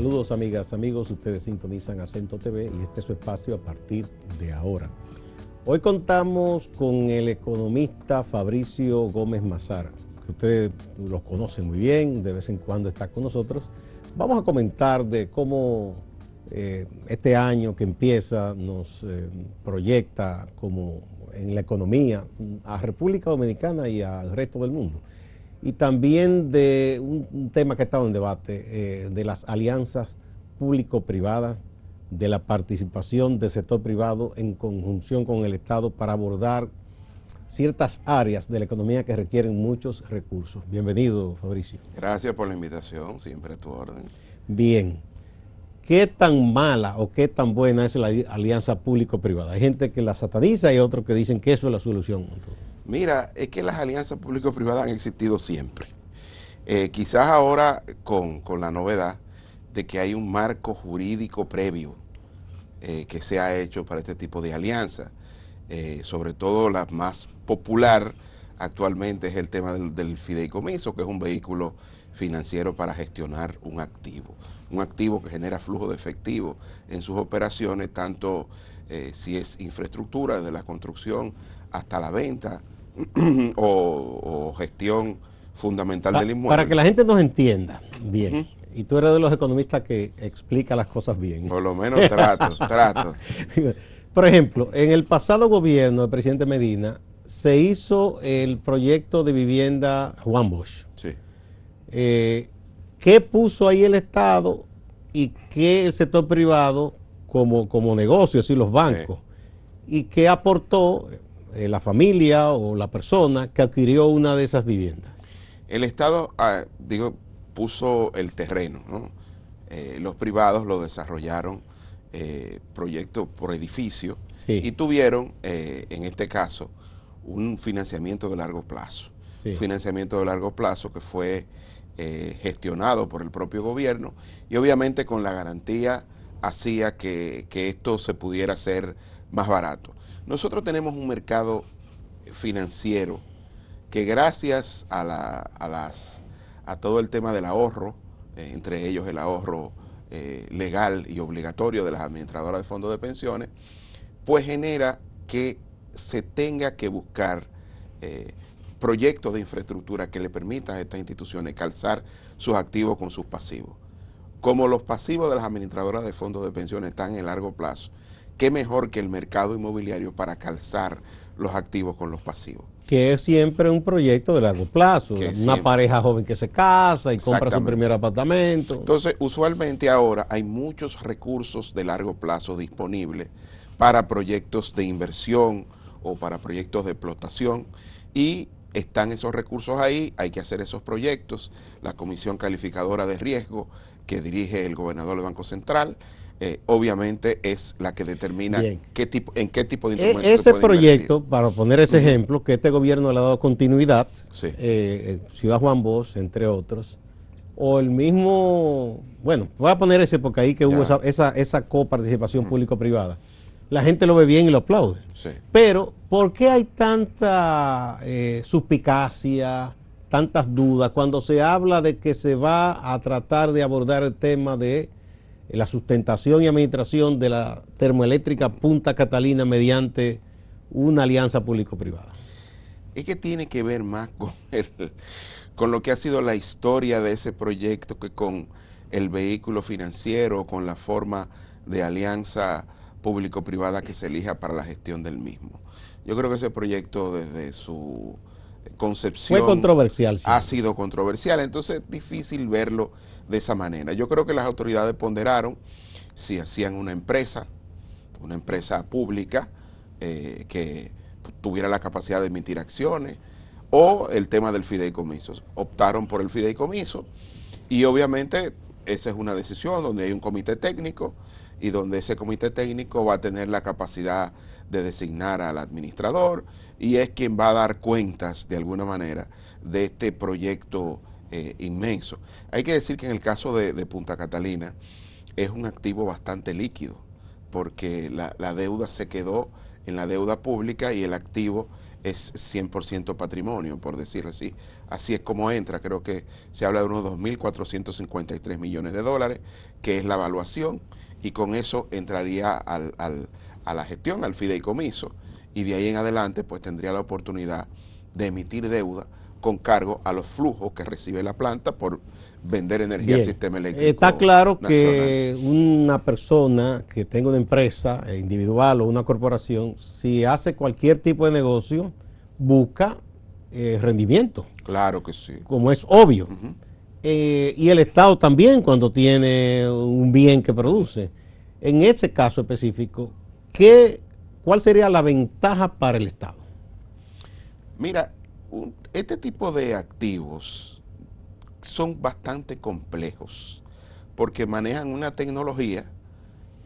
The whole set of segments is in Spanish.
Saludos amigas, amigos, ustedes sintonizan Acento TV y este es su espacio a partir de ahora. Hoy contamos con el economista Fabricio Gómez Mazara, que ustedes los conocen muy bien, de vez en cuando está con nosotros. Vamos a comentar de cómo este año que empieza nos proyecta como en la economía a República Dominicana y al resto del mundo. Y también de un tema que ha estado en debate, de las alianzas público-privadas, de la participación del sector privado en conjunción con el Estado para abordar ciertas áreas de la economía que requieren muchos recursos. Bienvenido, Fabricio. Gracias por la invitación, siempre a tu orden. Bien, ¿qué tan mala o qué tan buena es la alianza público-privada? Hay gente que la sataniza y otros que dicen que eso es la solución. Mira, es que las alianzas público-privadas han existido siempre. Quizás ahora con la novedad de que hay un marco jurídico previo que se ha hecho para este tipo de alianzas. Sobre todo la más popular actualmente es el tema del fideicomiso, que es un vehículo financiero para gestionar un activo que genera flujo de efectivo en sus operaciones, tanto si es infraestructura, desde la construcción hasta la venta o gestión fundamental del inmueble. Para que la gente nos entienda bien, y tú eres de los economistas que explica las cosas bien. Por lo menos trato. Por ejemplo, en el pasado gobierno del presidente Medina se hizo el proyecto de vivienda Juan Bosch. Sí. ¿Qué puso ahí el Estado y qué el sector privado como negocio, es decir, los bancos? Sí. ¿Y qué aportó la familia o la persona que adquirió una de esas viviendas? El Estado, puso el terreno, ¿no? Los privados lo desarrollaron proyectos por edificio, sí, y tuvieron, en este caso, un financiamiento de largo plazo. Sí. Un financiamiento de largo plazo que fue gestionado por el propio gobierno y obviamente con la garantía hacía que esto se pudiera hacer más barato. Nosotros tenemos un mercado financiero que gracias a todo el tema del ahorro, entre ellos el ahorro legal y obligatorio de las administradoras de fondos de pensiones, pues genera que se tenga que buscar proyectos de infraestructura que le permitan a estas instituciones calzar sus activos con sus pasivos. Como los pasivos de las administradoras de fondos de pensiones están en largo plazo, qué mejor que el mercado inmobiliario para calzar los activos con los pasivos. Que es siempre un proyecto de largo plazo, una pareja joven que se casa y compra su primer apartamento. Entonces, usualmente ahora hay muchos recursos de largo plazo disponibles para proyectos de inversión o para proyectos de explotación y están esos recursos ahí, hay que hacer esos proyectos. La Comisión Calificadora de Riesgo que dirige el gobernador del Banco Central, obviamente es la que determina en qué tipo de instrumentos ese se puede proyecto, invertir. Para poner ese ejemplo, que este gobierno le ha dado continuidad, sí, Ciudad Juan Bosch, entre otros, o el mismo, bueno, voy a poner ese porque ahí que hubo esa coparticipación público-privada. La gente lo ve bien y lo aplaude. Sí. Pero, ¿por qué hay tanta suspicacia, tantas dudas cuando se habla de que se va a tratar de abordar el tema de la sustentación y administración de la termoeléctrica Punta Catalina mediante una alianza público-privada? Es que tiene que ver más con lo que ha sido la historia de ese proyecto que con el vehículo financiero, con la forma de alianza público-privada que se elija para la gestión del mismo. Yo creo que ese proyecto desde su concepción fue controversial, sí, ha sido controversial, entonces es difícil verlo de esa manera. Yo creo que las autoridades ponderaron si hacían una empresa pública que tuviera la capacidad de emitir acciones o el tema del fideicomiso. Optaron por el fideicomiso y obviamente esa es una decisión donde hay un comité técnico y donde ese comité técnico va a tener la capacidad de designar al administrador y es quien va a dar cuentas de alguna manera de este proyecto inmenso. Hay que decir que en el caso de Punta Catalina es un activo bastante líquido porque la deuda se quedó en la deuda pública y el activo es 100% patrimonio, por decirlo así. Así es como entra, creo que se habla de unos 2.453 millones de dólares, que es la evaluación, y con eso entraría a la gestión, al fideicomiso, y de ahí en adelante pues tendría la oportunidad de emitir deuda con cargo a los flujos que recibe la planta por vender energía al sistema eléctrico Está claro nacional. que una persona que tenga una empresa individual o una corporación, si hace cualquier tipo de negocio, busca rendimiento. Claro que sí. Como es obvio. Y el Estado también cuando tiene un bien que produce. En ese caso específico, ¿cuál sería la ventaja para el Estado? Mira, este tipo de activos son bastante complejos porque manejan una tecnología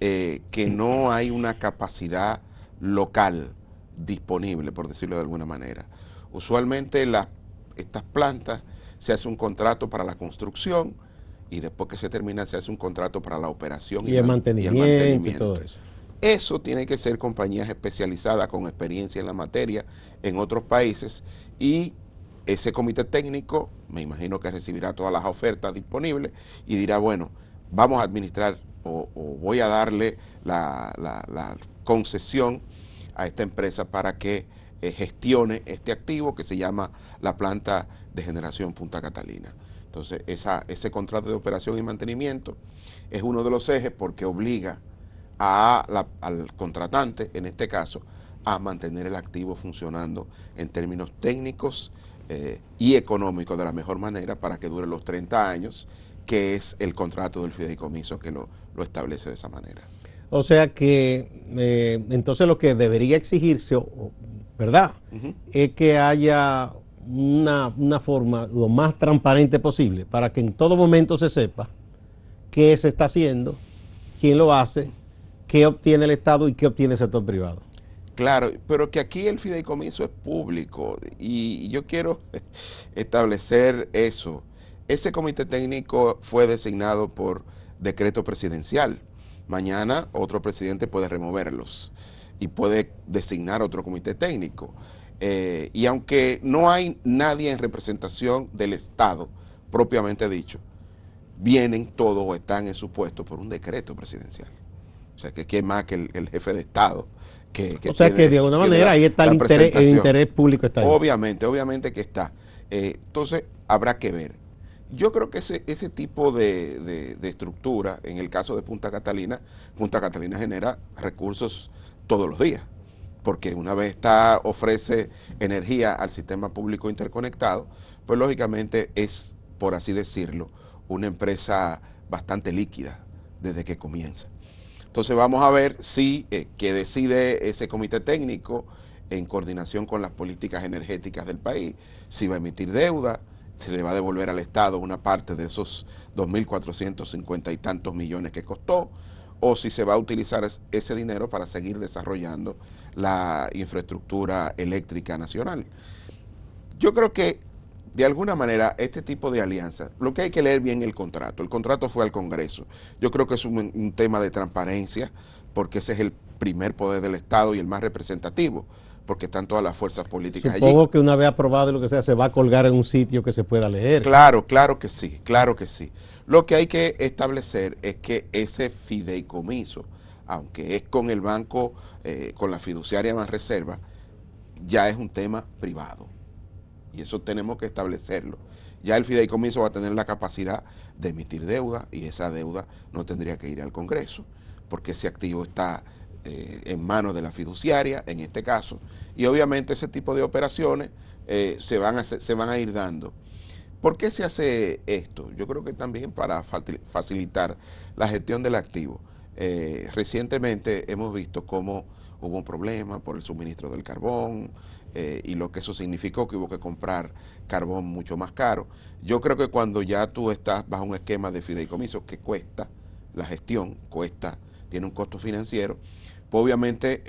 que no hay una capacidad local disponible, por decirlo de alguna manera. Usualmente estas plantas se hace un contrato para la construcción y después que se termina se hace un contrato para la operación y el mantenimiento y todo eso. Eso tiene que ser compañías especializadas con experiencia en la materia en otros países, y ese comité técnico me imagino que recibirá todas las ofertas disponibles y dirá, bueno, vamos a administrar o voy a darle la concesión a esta empresa para que gestione este activo que se llama la planta de generación Punta Catalina. Entonces ese contrato de operación y mantenimiento es uno de los ejes porque obliga al contratante, en este caso, a mantener el activo funcionando en términos técnicos y económicos de la mejor manera para que dure los 30 años, que es el contrato del fideicomiso que lo establece de esa manera. O sea que entonces lo que debería exigirse, ¿verdad? Es que haya una forma lo más transparente posible para que en todo momento se sepa qué se está haciendo, quién lo hace, qué obtiene el Estado y qué obtiene el sector privado. Claro, pero que aquí el fideicomiso es público y yo quiero establecer eso. Ese comité técnico fue designado por decreto presidencial. Mañana otro presidente puede removerlos y puede designar otro comité técnico. Y aunque no hay nadie en representación del Estado, propiamente dicho, vienen todos o están en su puesto por un decreto presidencial. O sea, que más que el jefe de Estado. O sea, que de alguna manera ahí está el interés público. Está ahí. Obviamente que está. Entonces, habrá que ver. Yo creo que ese tipo de estructura, en el caso de Punta Catalina genera recursos todos los días, porque una vez ofrece energía al sistema público interconectado, pues lógicamente es, por así decirlo, una empresa bastante líquida desde que comienza. Entonces vamos a ver si que decide ese comité técnico en coordinación con las políticas energéticas del país, si va a emitir deuda, se le va a devolver al Estado una parte de esos 2.450 y tantos millones que costó, o si se va a utilizar ese dinero para seguir desarrollando la infraestructura eléctrica nacional. Yo creo que de alguna manera este tipo de alianzas, lo que hay que leer bien el contrato fue al Congreso. Yo creo que es un tema de transparencia, porque ese es el primer poder del Estado y el más representativo, porque están todas las fuerzas políticas allí. Supongo que una vez aprobado lo que sea, se va a colgar en un sitio que se pueda leer. Claro que sí, claro que sí. Lo que hay que establecer es que ese fideicomiso, aunque es con el banco, con la fiduciaria Banreserva, ya es un tema privado. Y eso tenemos que establecerlo. Ya el fideicomiso va a tener la capacidad de emitir deuda y esa deuda no tendría que ir al Congreso, porque ese activo está en manos de la fiduciaria, en este caso, y obviamente ese tipo de operaciones se van a ir dando. ¿Por qué se hace esto? Yo creo que también para facilitar la gestión del activo. Recientemente hemos visto cómo hubo un problema por el suministro del carbón y lo que eso significó, que hubo que comprar carbón mucho más caro. Yo creo que cuando ya tú estás bajo un esquema de fideicomiso que cuesta, la gestión tiene un costo financiero, pues obviamente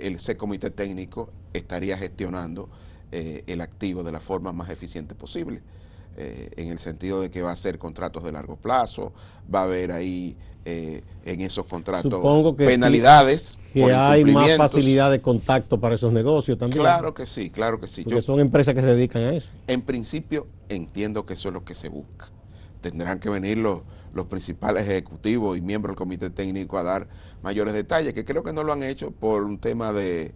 ese comité técnico estaría gestionando el activo de la forma más eficiente posible. en el sentido de que va a ser contratos de largo plazo, va a haber ahí en esos contratos supongo que penalidades que hay más facilidad de contacto para esos negocios también. Claro que sí, claro que sí. Porque son empresas que se dedican a eso. En principio entiendo que eso es lo que se busca. Tendrán que venir los principales ejecutivos y miembros del comité técnico a dar mayores detalles, que creo que no lo han hecho por un tema de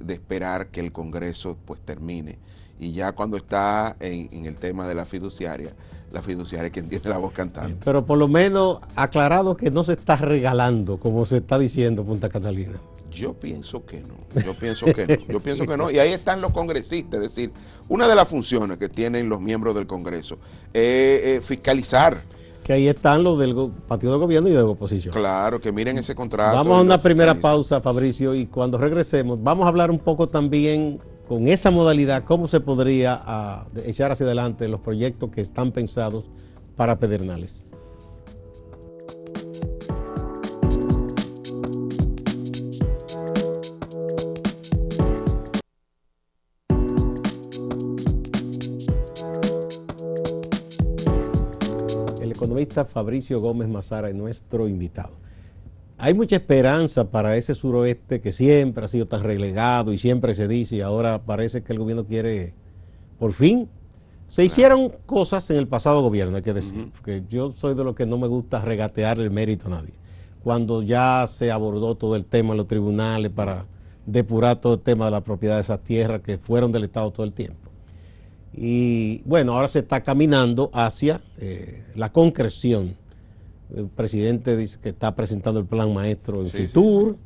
esperar que el Congreso pues termine. Y ya cuando está en el tema de la fiduciaria es quien tiene la voz cantante. Pero por lo menos aclarado que no se está regalando, como se está diciendo Punta Catalina. Yo pienso que no, yo pienso que no, y ahí están los congresistas, es decir, una de las funciones que tienen los miembros del Congreso es fiscalizar. Que ahí están los del partido de gobierno y de la oposición. Claro, que miren ese contrato. Vamos a una primera pausa, Fabricio, y cuando regresemos vamos a hablar un poco también con esa modalidad, cómo se podría echar hacia adelante los proyectos que están pensados para Pedernales. El economista Fabricio Gómez Mazara es nuestro invitado. Hay mucha esperanza para ese suroeste que siempre ha sido tan relegado y siempre se dice, y ahora parece que el gobierno quiere, por fin, se hicieron cosas en el pasado gobierno, hay que decir, porque yo soy de los que no me gusta regatear el mérito a nadie. Cuando ya se abordó todo el tema en los tribunales para depurar todo el tema de la propiedad de esas tierras que fueron del Estado todo el tiempo. Y bueno, ahora se está caminando hacia la concreción. El presidente dice que está presentando el plan maestro en Fitur.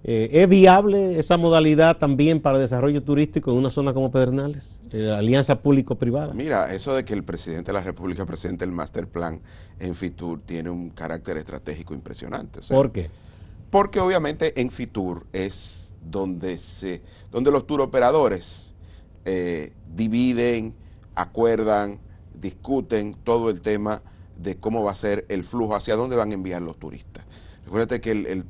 ¿Es viable esa modalidad también para el desarrollo turístico en una zona como Pedernales? Alianza público-privada. Mira, eso de que el presidente de la República presente el master plan en Fitur tiene un carácter estratégico impresionante. O sea, ¿por qué? Porque obviamente en Fitur es donde los turoperadores dividen, acuerdan, discuten todo el tema de cómo va a ser el flujo, hacia dónde van a enviar los turistas. Recuérdate que el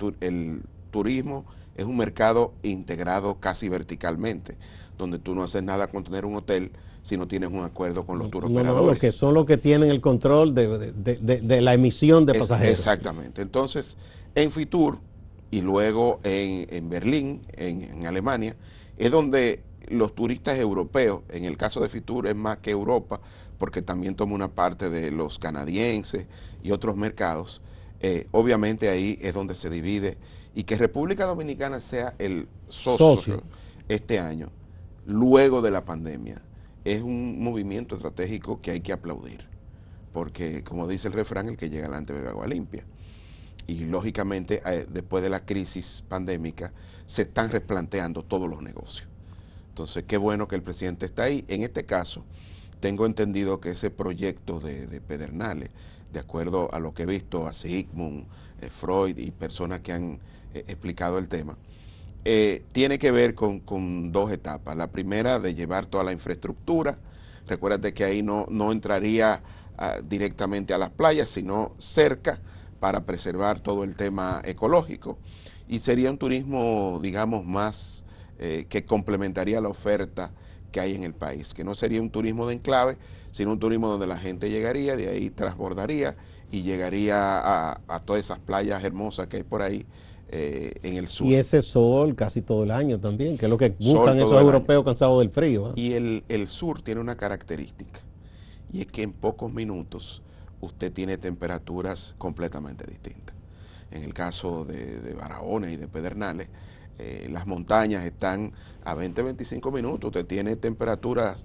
turismo es un mercado integrado casi verticalmente, donde tú no haces nada con tener un hotel si no tienes un acuerdo con los turoperadores. Los que son los que tienen el control de la emisión de pasajeros. Exactamente. Entonces, en Fitur y luego en Berlín, en Alemania, es donde los turistas europeos, en el caso de Fitur es más que Europa, porque también toma una parte de los canadienses y otros mercados, obviamente ahí es donde se divide, y que República Dominicana sea el socio este año, luego de la pandemia, es un movimiento estratégico que hay que aplaudir, porque como dice el refrán, el que llega adelante bebe agua limpia. Y lógicamente después de la crisis pandémica se están replanteando todos los negocios. Entonces, qué bueno que el presidente está ahí. En este caso, tengo entendido que ese proyecto de Pedernales, de acuerdo a lo que he visto a Sigmund, Freud y personas que han explicado el tema, tiene que ver con dos etapas. La primera, de llevar toda la infraestructura. Recuérdate que ahí no entraría directamente a las playas, sino cerca, para preservar todo el tema ecológico. Y sería un turismo, digamos, más que complementaría la oferta que hay en el país, que no sería un turismo de enclave, sino un turismo donde la gente llegaría, de ahí transbordaría y llegaría a todas esas playas hermosas que hay por ahí en el sur. Y ese sol casi todo el año también, que es lo que buscan esos europeos cansados del frío. Y el sur tiene una característica, y es que en pocos minutos usted tiene temperaturas completamente distintas. En el caso de Barahona y de Pedernales, las montañas están a 20-25 minutos, usted tiene temperaturas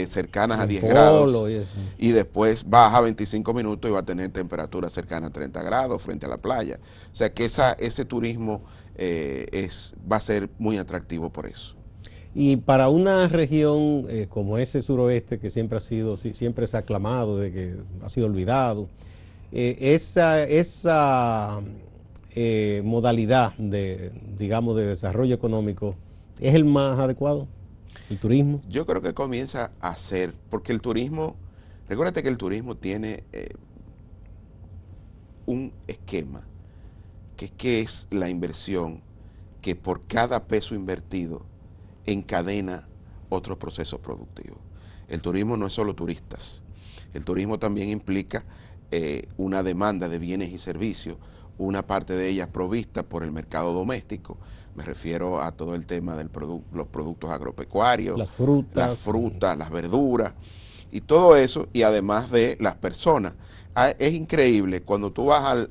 cercanas a 10 grados y después baja a 25 minutos y va a tener temperaturas cercanas a 30 grados frente a la playa. O sea que ese turismo va a ser muy atractivo por eso. Y para una región como ese suroeste, que siempre se ha aclamado de que ha sido olvidado, esa modalidad digamos, de desarrollo económico, ¿es el más adecuado? ¿El turismo? Yo creo que comienza a ser, porque el turismo, recuérdate que el turismo tiene un esquema, que es la inversión, que por cada peso invertido encadena otro proceso productivo. el turismo no es solo turistas. El turismo también implica una demanda de bienes y servicios, una parte de ellas provista por el mercado doméstico. Me refiero a todo el tema de los productos agropecuarios, las frutas, las verduras y todo eso, y además de las personas. Es increíble cuando tú vas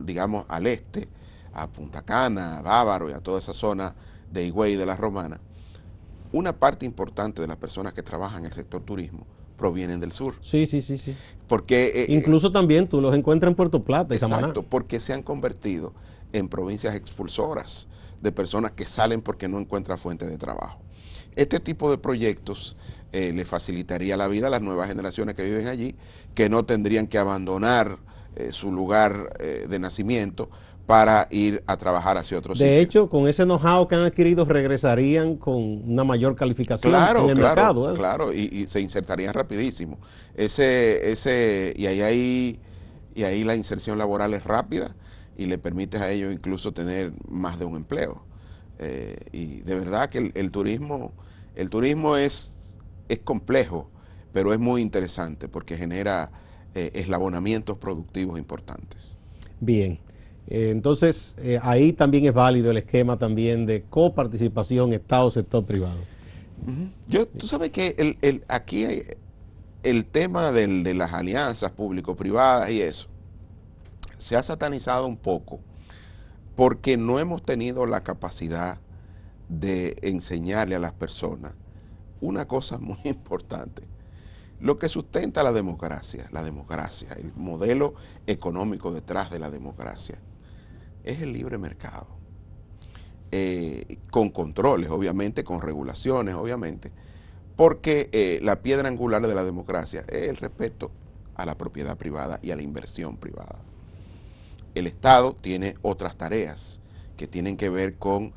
digamos, al este, a Punta Cana, a Bávaro y a toda esa zona de Higüey y de la Romana, una parte importante de las personas que trabajan en el sector turismo provienen del sur. Sí. Porque incluso también tú los encuentras en Puerto Plata y Samaná. Exacto, porque se han convertido en provincias expulsoras de personas que salen porque no encuentran fuente de trabajo. Este tipo de proyectos le facilitaría la vida a las nuevas generaciones que viven allí, que no tendrían que abandonar su lugar de nacimiento para ir a trabajar hacia otro sitio. De hecho, con ese know-how que han adquirido, regresarían con una mayor calificación en el mercado. Claro, y se insertarían rapidísimo. Y ahí la inserción laboral es rápida y le permite a ellos incluso tener más de un empleo. Y de verdad que el turismo es complejo, pero es muy interesante porque genera eslabonamientos productivos importantes. Bien. Entonces, ahí también es válido el esquema también de coparticipación Estado-sector privado. Tú sabes que aquí el tema de las alianzas público-privadas y eso se ha satanizado un poco porque no hemos tenido la capacidad de enseñarle a las personas una cosa muy importante. Lo que sustenta la democracia, el modelo económico detrás de la democracia, es el libre mercado, con controles, obviamente, con regulaciones, obviamente, porque la piedra angular de la democracia es el respeto a la propiedad privada y a la inversión privada. El Estado tiene otras tareas que tienen que ver con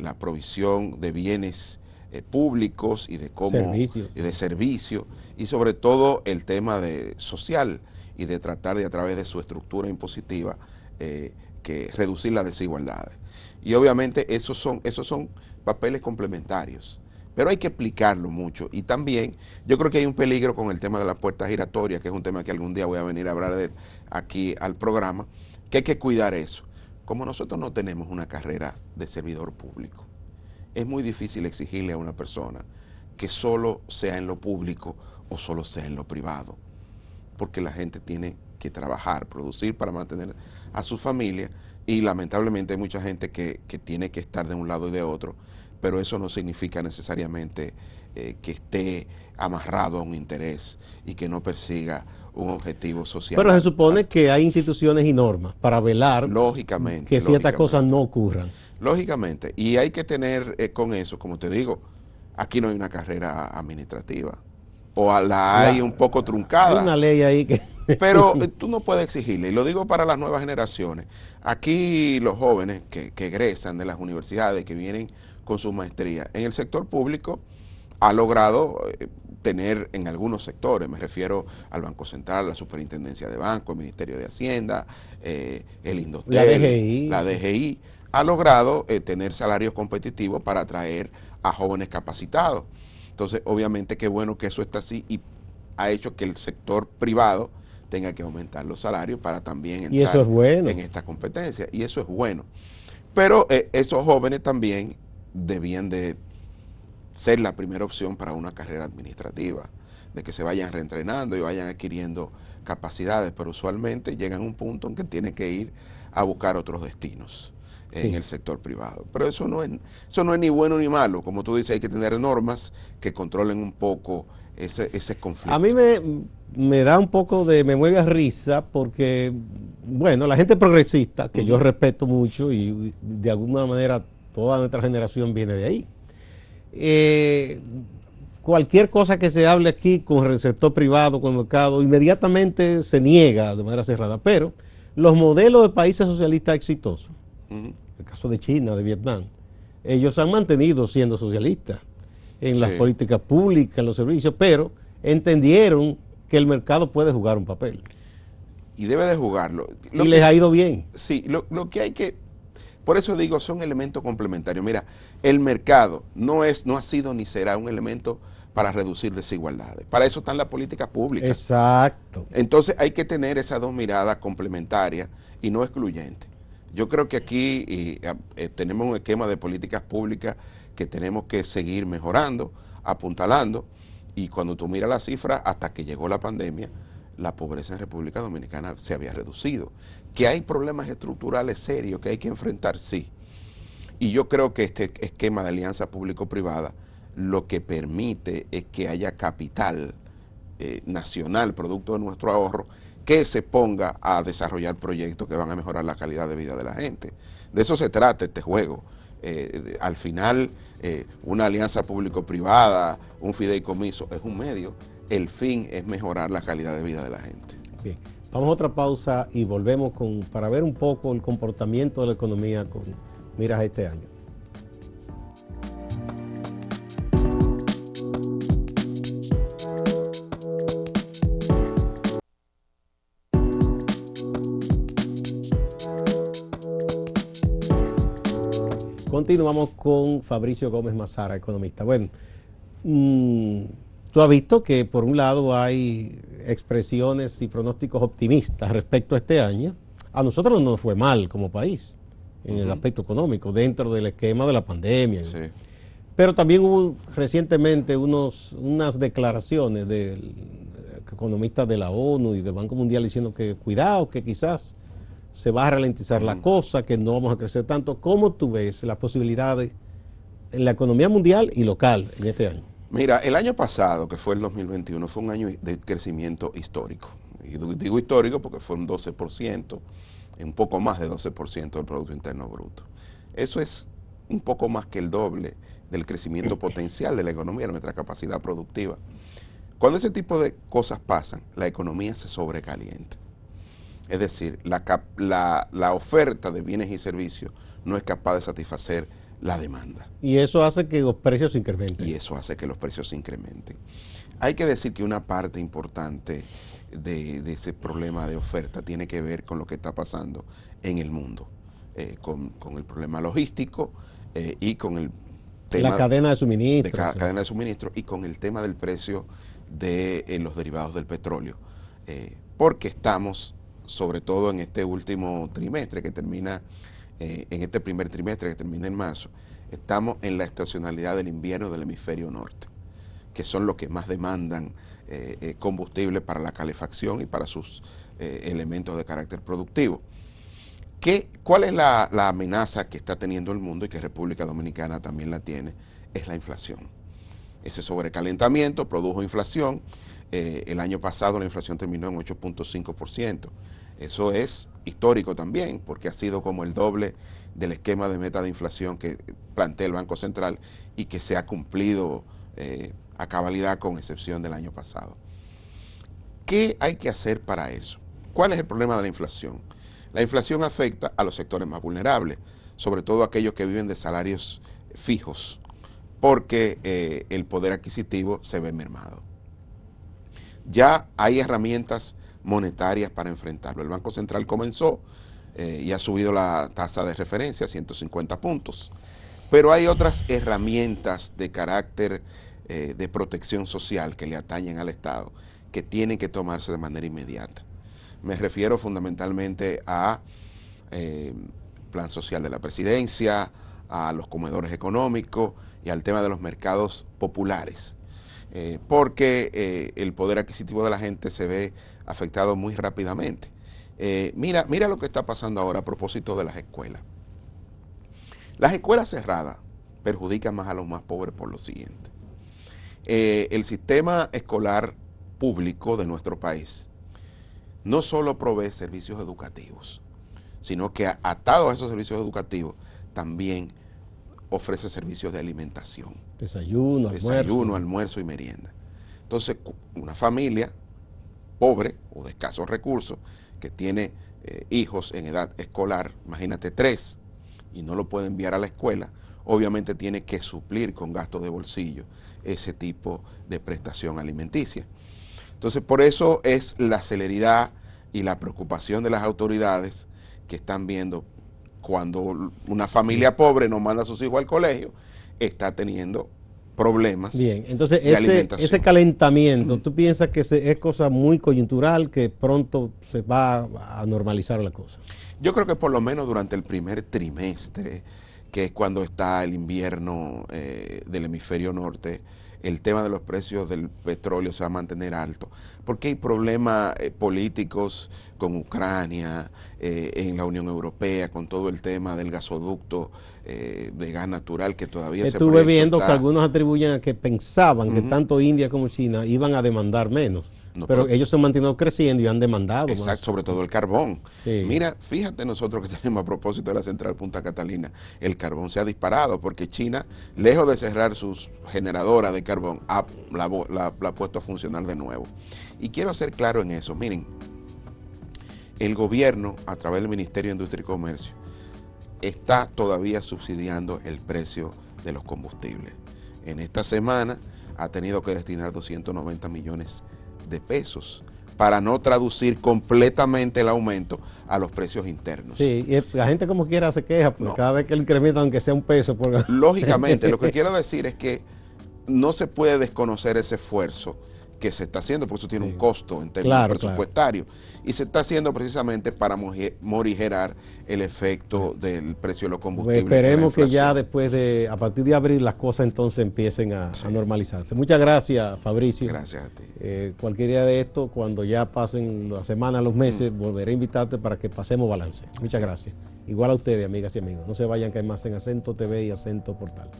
la provisión de bienes públicos y de servicios y sobre todo el tema social y de tratar de a través de su estructura impositiva que reducir las desigualdades. Y obviamente esos son papeles complementarios, pero hay que explicarlo mucho. Y también yo creo que hay un peligro con el tema de la puerta giratoria, que es un tema que algún día voy a venir a hablar de aquí al programa, que hay que cuidar eso. Como nosotros no tenemos una carrera de servidor público, es muy difícil exigirle a una persona que solo sea en lo público o solo sea en lo privado, porque la gente tiene que trabajar, producir para mantener a su familia, y lamentablemente hay mucha gente que tiene que estar de un lado y de otro, pero eso no significa necesariamente que esté amarrado a un interés y que no persiga un objetivo social. Pero se supone que hay instituciones y normas para velar que ciertas cosas no ocurran. Lógicamente, y hay que tener con eso, como te digo, aquí no hay una carrera administrativa, o la hay un poco truncada. Hay una ley ahí que... Pero tú no puedes exigirle, y lo digo para las nuevas generaciones. Aquí los jóvenes que egresan de las universidades, que vienen con su maestría, en el sector público ha logrado tener en algunos sectores, me refiero al Banco Central, la Superintendencia de Banco, el Ministerio de Hacienda, el Indostel, la DGI, ha logrado tener salarios competitivos para atraer a jóvenes capacitados. Entonces, obviamente, qué bueno que eso está así y ha hecho que el sector privado tenga que aumentar los salarios para también entrar en esta competencia. Y eso es bueno. Pero esos jóvenes también debían de ser la primera opción para una carrera administrativa, de que se vayan reentrenando y vayan adquiriendo capacidades, pero usualmente llegan a un punto en que tienen que ir a buscar otros destinos en el sector privado. Pero eso no es ni bueno ni malo. Como tú dices, hay que tener normas que controlen un poco ese conflicto. A mí me da un poco me mueve a risa porque, bueno, la gente progresista, que yo respeto mucho y de alguna manera toda nuestra generación viene de ahí. Cualquier cosa que se hable aquí con el sector privado, con el mercado, inmediatamente se niega de manera cerrada. Pero los modelos de países socialistas exitosos, el caso de China, de Vietnam, ellos han mantenido siendo socialistas en las políticas públicas, en los servicios, pero entendieron que el mercado puede jugar un papel. Y debe de jugarlo. Y les ha ido bien. Sí, lo que hay que... Por eso digo, son elementos complementarios. Mira, el mercado no ha sido ni será un elemento para reducir desigualdades. Para eso están las políticas públicas. Exacto. Entonces hay que tener esas dos miradas complementarias y no excluyentes. Yo creo que aquí tenemos un esquema de políticas públicas que tenemos que seguir mejorando, apuntalando, y cuando tú miras las cifras, hasta que llegó la pandemia, la pobreza en República Dominicana se había reducido. Que hay problemas estructurales serios que hay que enfrentar, sí. Y yo creo que este esquema de alianza público-privada lo que permite es que haya capital nacional, producto de nuestro ahorro, que se ponga a desarrollar proyectos que van a mejorar la calidad de vida de la gente. De eso se trata este juego. Al final, una alianza público-privada, un fideicomiso, es un medio. El fin es mejorar la calidad de vida de la gente. Bien, vamos a otra pausa y volvemos para ver un poco el comportamiento de la economía con miras a este año. Continuamos con Fabricio Gómez Mazara, economista. Bueno, tú has visto que por un lado hay expresiones y pronósticos optimistas respecto a este año. A nosotros no nos fue mal como país en el aspecto económico, dentro del esquema de la pandemia. Sí. Pero también hubo recientemente unas declaraciones del economistas de la ONU y del Banco Mundial diciendo que cuidado, que quizás se va a ralentizar la cosa, que no vamos a crecer tanto. ¿Cómo tú ves las posibilidades en la economía mundial y local en este año? Mira, el año pasado, que fue el 2021, fue un año de crecimiento histórico. Y digo histórico porque fue un 12%, un poco más de 12% del Producto Interno Bruto. Eso es un poco más que el doble del crecimiento potencial de la economía, de nuestra capacidad productiva. Cuando ese tipo de cosas pasan, la economía se sobrecalienta. Es decir, la oferta de bienes y servicios no es capaz de satisfacer la demanda. Y eso hace que los precios se incrementen. Y eso hace que los precios se incrementen. Hay que decir que una parte importante de ese problema de oferta tiene que ver con lo que está pasando en el mundo, con el problema logístico y con el tema... La cadena de suministro. Cadena de suministro y con el tema del precio de los derivados del petróleo. Porque estamos, sobre todo en este último trimestre que termina, en este primer trimestre que termina en marzo, estamos en la estacionalidad del invierno del hemisferio norte, que son los que más demandan combustible para la calefacción y para sus elementos de carácter productivo. ¿Cuál es la amenaza que está teniendo el mundo y que República Dominicana también la tiene? Es la inflación. Ese sobrecalentamiento produjo inflación. El año pasado la inflación terminó en 8.5%. Eso es histórico también, porque ha sido como el doble del esquema de meta de inflación que plantea el Banco Central y que se ha cumplido a cabalidad con excepción del año pasado. ¿Qué hay que hacer para eso? ¿Cuál es el problema de la inflación? La inflación afecta a los sectores más vulnerables, sobre todo aquellos que viven de salarios fijos, porque el poder adquisitivo se ve mermado. Ya hay herramientas monetarias para enfrentarlo. El Banco Central comenzó y ha subido la tasa de referencia a 150 puntos, pero hay otras herramientas de carácter de protección social que le atañen al Estado que tienen que tomarse de manera inmediata. Me refiero fundamentalmente a plan social de la presidencia, a los comedores económicos y al tema de los mercados populares, porque el poder adquisitivo de la gente se ve afectado muy rápidamente. Mira lo que está pasando ahora a propósito de las escuelas. Las escuelas cerradas perjudican más a los más pobres por lo siguiente. El sistema escolar público de nuestro país no solo provee servicios educativos, sino que atado a esos servicios educativos también ofrece servicios de alimentación. Desayuno, almuerzo y merienda. Entonces, una familia pobre o de escasos recursos que tiene hijos en edad escolar, imagínate 3, y no lo puede enviar a la escuela, obviamente tiene que suplir con gastos de bolsillo ese tipo de prestación alimenticia. Entonces, por eso es la celeridad y la preocupación de las autoridades que están viendo cuando una familia pobre no manda a sus hijos al colegio, está teniendo problemas. Bien, entonces de alimentación. ese calentamiento, ¿tú piensas que es cosa muy coyuntural, que pronto se va a normalizar la cosa? Yo creo que por lo menos durante el primer trimestre, que es cuando está el invierno del hemisferio norte, el tema de los precios del petróleo se va a mantener alto, porque hay problemas políticos con Ucrania, en la Unión Europea, con todo el tema del gasoducto de gas natural que todavía se Estuve viendo que algunos atribuyen a que pensaban que tanto India como China iban a demandar menos. No, pero ellos se han mantenido creciendo y han demandado exacto, más. Sobre todo el carbón. Sí. Mira, fíjate nosotros que tenemos a propósito de la central Punta Catalina, el carbón se ha disparado porque China, lejos de cerrar sus generadoras de carbón, la ha puesto a funcionar de nuevo. Y quiero ser claro en eso. Miren, el gobierno, a través del Ministerio de Industria y Comercio, está todavía subsidiando el precio de los combustibles. En esta semana ha tenido que destinar 290 millones de pesos para no traducir completamente el aumento a los precios internos. Sí, y la gente como quiera se queja, porque cada vez que le incrementan, aunque sea un peso. Lógicamente, lo que quiero decir es que no se puede desconocer ese esfuerzo que se está haciendo, porque eso tiene un costo en términos presupuestarios, y se está haciendo precisamente para morigerar el efecto del precio de los combustibles. Pues esperemos que ya después de, a partir de abril, las cosas entonces empiecen a normalizarse. Muchas gracias, Fabricio. Gracias a ti. Cualquier día de esto, cuando ya pasen las semanas, los meses, volveré a invitarte para que pasemos balance. Muchas gracias. Igual a ustedes, amigas y amigos. No se vayan, que hay más en Acento TV y Acento Portal.